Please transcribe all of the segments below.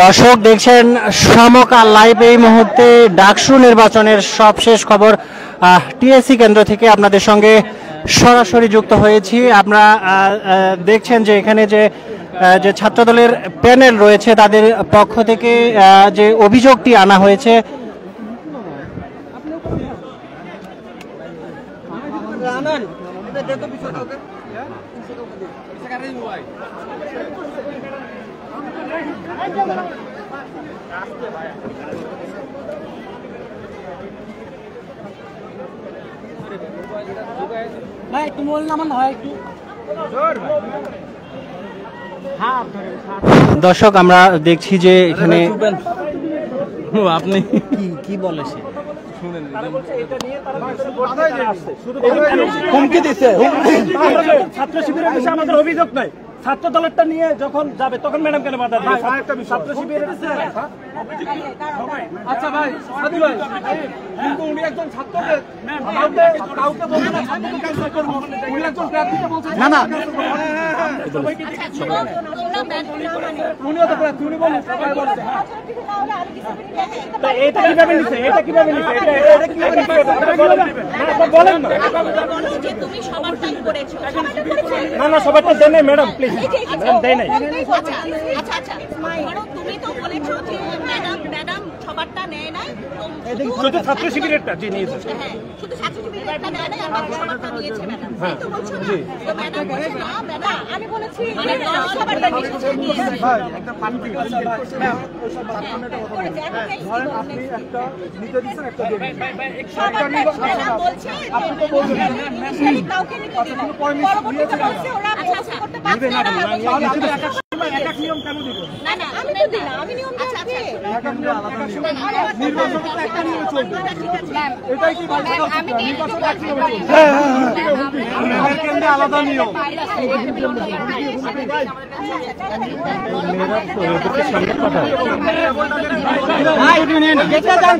দর্শক দেখছেন সমকাল লাইভ। এই মুহূর্তে ডাকসু নির্বাচনের সবশেষ খবর টিএসসি কেন্দ্র থেকে আপনাদের সঙ্গে সরাসরি যুক্ত হয়েছি। আপনারা দেখছেন যে এখানে যে ছাত্রদলের প্যানেল রয়েছে তাদের পক্ষ থেকে যে অভিযোগটি আনা হয়েছে দর্শক আমরা দেখছি যে এখানে আপনি কি বলে সে হুমকি দিচ্ছে ছাত্র শিবিরের বিষয়ে আমাদের অভিযোগ নাই। ছাত্র দলেরটা নিয়ে যখন যাবে তখন ম্যাডাম কেন বাধা দিবে? ছাত্র শিবিরের আচ্ছা ভাই কিন্তু উনি একজন ছাত্রদের কাউকে বলছে না ছাত্রকে ক্যান্সেল করবো, উনি একজন প্রার্থীকে বলছে না না উনিও তো প্রার্থী, উনি বলেন সবাই বলছে। এটা কিভাবে নিছে? এটা কিভাবে নিছে? এটা কিভাবে নিছে? বলেন না না না সবাই তো দেয় নাই ম্যাডাম, প্লিজ ম্যাডাম দেয় নাই। আচ্ছা আচ্ছা তুমি তো বলেছো যে ম্যাডাম সবারটা নেয় নাই, শুধু ছাত্র শিবিরেরটা জি নিয়েছে। হ্যাঁ শুধু ছাত্র শিবিরেরটা নেয় নাই, আমার সবারটা নিয়েছে ম্যাডাম, তাই তো বলছো না? তো ম্যাডাম বলছে না ম্যাডাম আমি বলেছি সবারটা নিয়েছে। ভাই একটা পানি ম্যাম ওসব বারখানাটা কথা বলেন। ধরেন আপনি একটা নিতে দিবেন একটা দেবেন, ম্যাডাম বলছে আপনি তো বলছেন কাউকে নিতে দিবেন, পরবর্তীতে বলছে ওরা আচ্ছা করতে পারছে না। তাহলে আপনি এক নিয়ম কেন দিবেন? না না আমি তো দিই না, আমি নিয়ম আচ্ছা আচ্ছা নির্বাচন একটা নিয়ম চলবে, এটাই কি বলছেন? আমি নির্বাচন এক নিয়ম চলবে, আমাদের কেন্দ্রে আলাদা নিয়ম। মেরা তো এদের সামনে কথা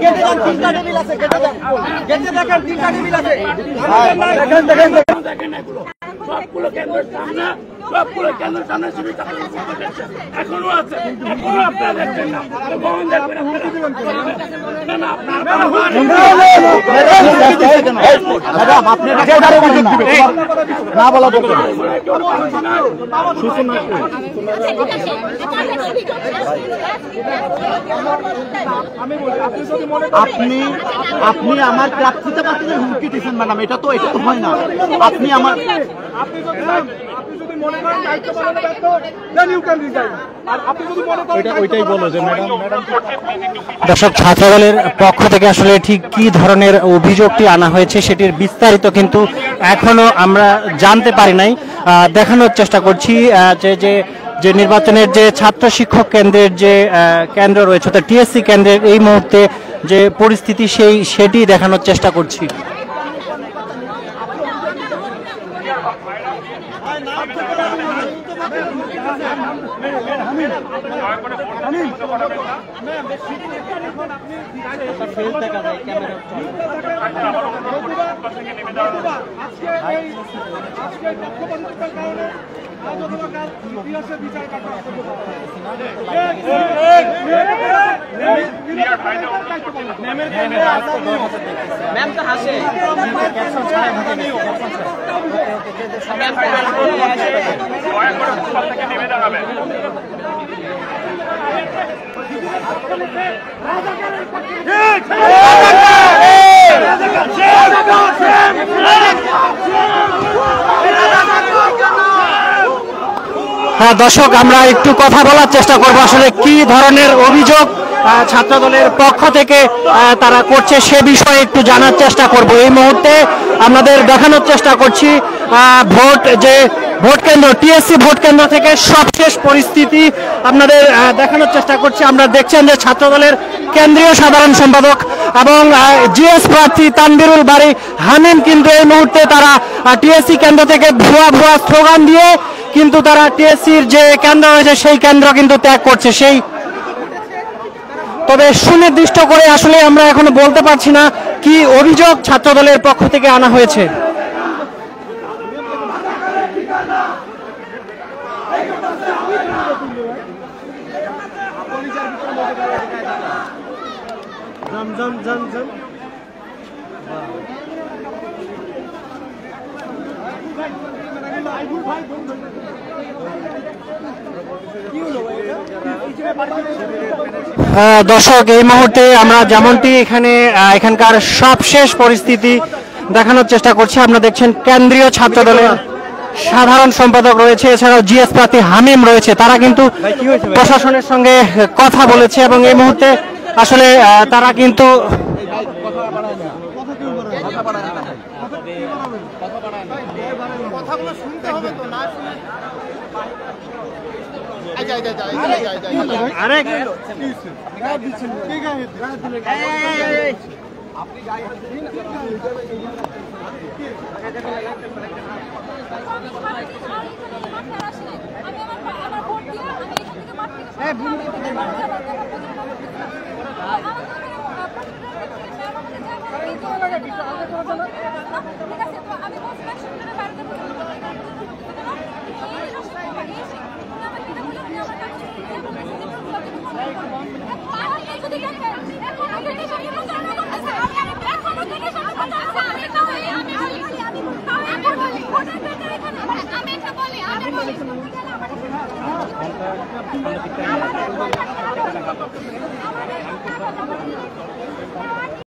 গেটে যান তিনটা টেবিল আছে, গেটে যান গেটে দেখেন তিনটা টেবিল আছে, দেখেন এগুলো সবগুলো কেন্দ্রের সামনে, সবগুলো কেন্দ্রের সামনে শিবির এখনো আছে, এখনো আপনারা দেখছেন না বন্ধ দেখবেন না বলা আপনি আপনি আমার প্রার্থীতে প্রার্থীদের হুমকি দিচ্ছেন ম্যাডাম, এটা তো হয় না। আপনি আমার দর্শক ছাত্রদলের পক্ষ থেকে আসলে ঠিক কি ধরনের অভিযোগটি আনা হয়েছে সেটির বিস্তারিত কিন্তু এখনো আমরা জানতে পারি নাই। দেখানোর চেষ্টা করছি যে নির্বাচনের যে ছাত্র শিক্ষক কেন্দ্রের যে কেন্দ্র রয়েছে অর্থাৎ টিএসসি কেন্দ্রের এই মুহূর্তে যে পরিস্থিতি সেটি দেখানোর চেষ্টা করছি। ম্যাম তো হাসে হ্যাঁ দর্শক আমরা একটু কথা বলার চেষ্টা করব আসলে কি ধরনের অভিযোগ ছাত্রদলের পক্ষ থেকে তারা করছে সে বিষয়ে একটু জানার চেষ্টা করব। এই মুহূর্তে আপনাদের দেখানোর চেষ্টা করছি ভোট কেন্দ্র টিএসসি ভোট কেন্দ্র থেকে সবশেষ পরিস্থিতি আপনাদের দেখানোর চেষ্টা করছি। আমরা দেখছেন যে ছাত্রদলের কেন্দ্রীয় সাধারণ সম্পাদক এবং জিএস প্রার্থী তানবিরুল বারী হামিম কিন্তু এই মুহূর্তে তারা টিএসসি কেন্দ্র থেকে ভুয়া স্লোগান দিয়ে কিন্তু তারা টিএসসির যে কেন্দ্র রয়েছে সেই কেন্দ্র কিন্তু ত্যাগ করছে। তবে সুনির্দিষ্ট করে আসলে আমরা এখনো বলতে পারছি না কি অভিযোগ ছাত্রদলের পক্ষ থেকে আনা হয়েছে। দর্শক, এই মুহূর্তে আমরা যেমনটি এখানকার সবশেষ পরিস্থিতি দেখানোর চেষ্টা করছি। আপনারা দেখছেন কেন্দ্রীয় ছাত্র দলের সাধারণ সম্পাদক রয়েছে, এছাড়াও জিএস প্রার্থী হামিম রয়েছে। তারা কিন্তু প্রশাসনের সঙ্গে কথা বলেছে এবং এই মুহূর্তে আসলে তারা কিন্তু